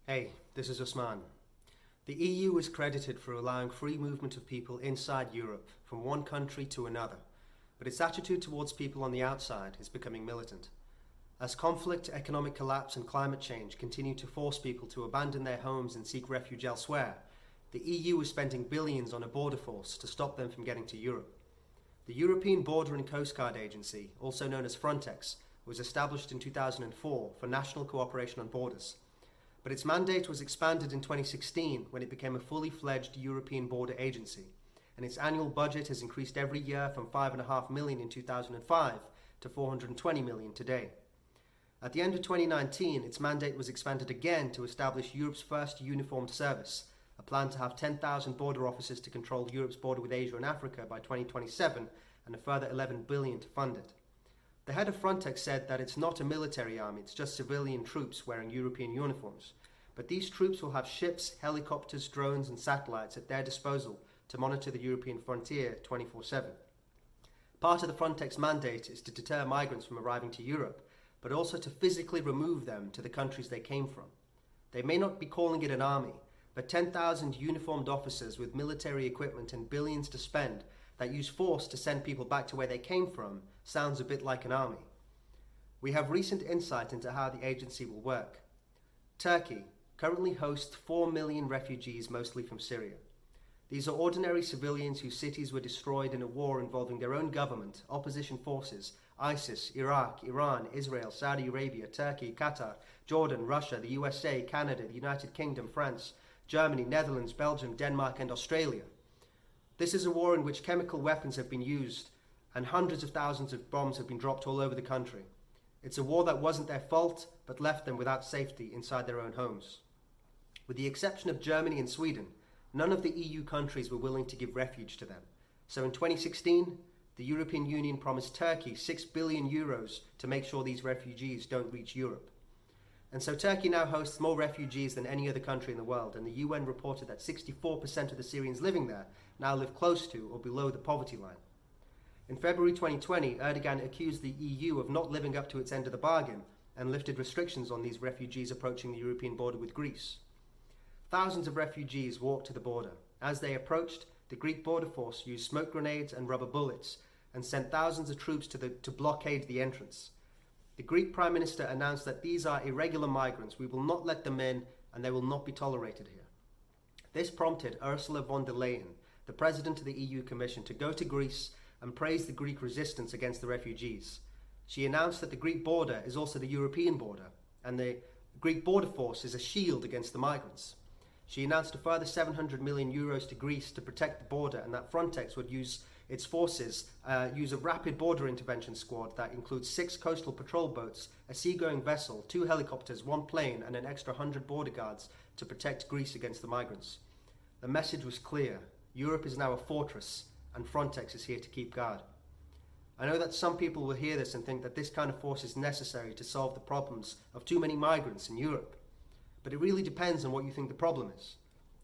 Hey, this is Usman. The EU is credited for allowing free movement of people inside Europe from one country to another, but its attitude towards people on the outside is becoming militant. As conflict, economic collapse and climate change continue to force people to abandon their homes and seek refuge elsewhere, the EU is spending billions on a border force to stop them from getting to Europe. The European Border and Coast Guard Agency, also known as Frontex, was established in 2004 for national cooperation on borders. But its mandate was expanded in 2016 when it became a fully fledged European border agency, and its annual budget has increased every year from $5.5 million in 2005 to $420 million today. At the end of 2019, its mandate was expanded again to establish Europe's first uniformed service, a plan to have 10,000 border officers to control Europe's border with Asia and Africa by 2027, and a further $11 billion to fund it. The head of Frontex said that it's not a military army, it's just civilian troops wearing European uniforms. But these troops will have ships, helicopters, drones and satellites at their disposal to monitor the European frontier 24/7. Part of the Frontex mandate is to deter migrants from arriving to Europe, but also to physically remove them to the countries they came from. They may not be calling it an army, but 10,000 uniformed officers with military equipment and billions to spend that use force to send people back to where they came from sounds a bit like an army. We have recent insight into how the agency will work. Turkey currently hosts 4 million refugees, mostly from Syria. These are ordinary civilians whose cities were destroyed in a war involving their own government, opposition forces, ISIS, Iraq, Iran, Israel, Saudi Arabia, Turkey, Qatar, Jordan, Russia, the USA, Canada, the United Kingdom, France, Germany, Netherlands, Belgium, Denmark and Australia. This is a war in which chemical weapons have been used and hundreds of thousands of bombs have been dropped all over the country. It's a war that wasn't their fault, but left them without safety inside their own homes. With the exception of Germany and Sweden, none of the EU countries were willing to give refuge to them. So in 2016, the European Union promised Turkey €6 billion to make sure these refugees don't reach Europe. And so Turkey now hosts more refugees than any other country in the world, and the UN reported that 64% of the Syrians living there now live close to or below the poverty line. In February 2020, Erdogan accused the EU of not living up to its end of the bargain and lifted restrictions on these refugees approaching the European border with Greece. Thousands of refugees walked to the border. As they approached, the Greek border force used smoke grenades and rubber bullets and sent thousands of troops to blockade the entrance. The Greek Prime Minister announced that these are irregular migrants, we will not let them in and they will not be tolerated here. This prompted Ursula von der Leyen, the President of the EU Commission, to go to Greece and praise the Greek resistance against the refugees. She announced that the Greek border is also the European border and the Greek border force is a shield against the migrants. She announced a further €700 million to Greece to protect the border and that Frontex would use its forces, use a rapid border intervention squad that includes 6 coastal patrol boats, a seagoing vessel, 2 helicopters, 1 plane and an extra 100 border guards to protect Greece against the migrants. The message was clear. Europe is now a fortress and Frontex is here to keep guard. I know that some people will hear this and think that this kind of force is necessary to solve the problems of too many migrants in Europe. But it really depends on what you think the problem is.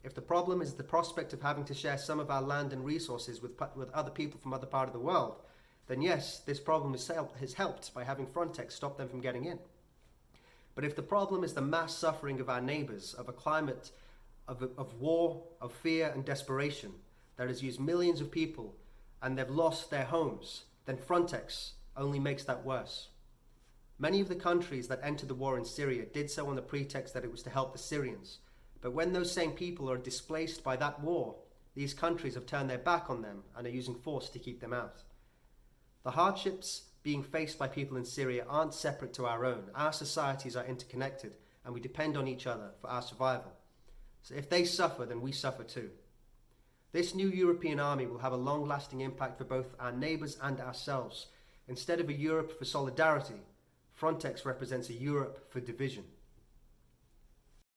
If the problem is the prospect of having to share some of our land and resources with other people from other parts of the world, then yes, this problem is helped by having Frontex stop them from getting in. But if the problem is the mass suffering of our neighbours, of a climate of war, of fear and desperation that has used millions of people and they've lost their homes, then Frontex only makes that worse. Many of the countries that entered the war in Syria did so on the pretext that it was to help the Syrians. But when those same people are displaced by that war, these countries have turned their back on them and are using force to keep them out. The hardships being faced by people in Syria aren't separate to our own. Our societies are interconnected and we depend on each other for our survival. So if they suffer, then we suffer too. This new European army will have a long-lasting impact for both our neighbours and ourselves. Instead of a Europe for solidarity, Frontex represents a Europe for division.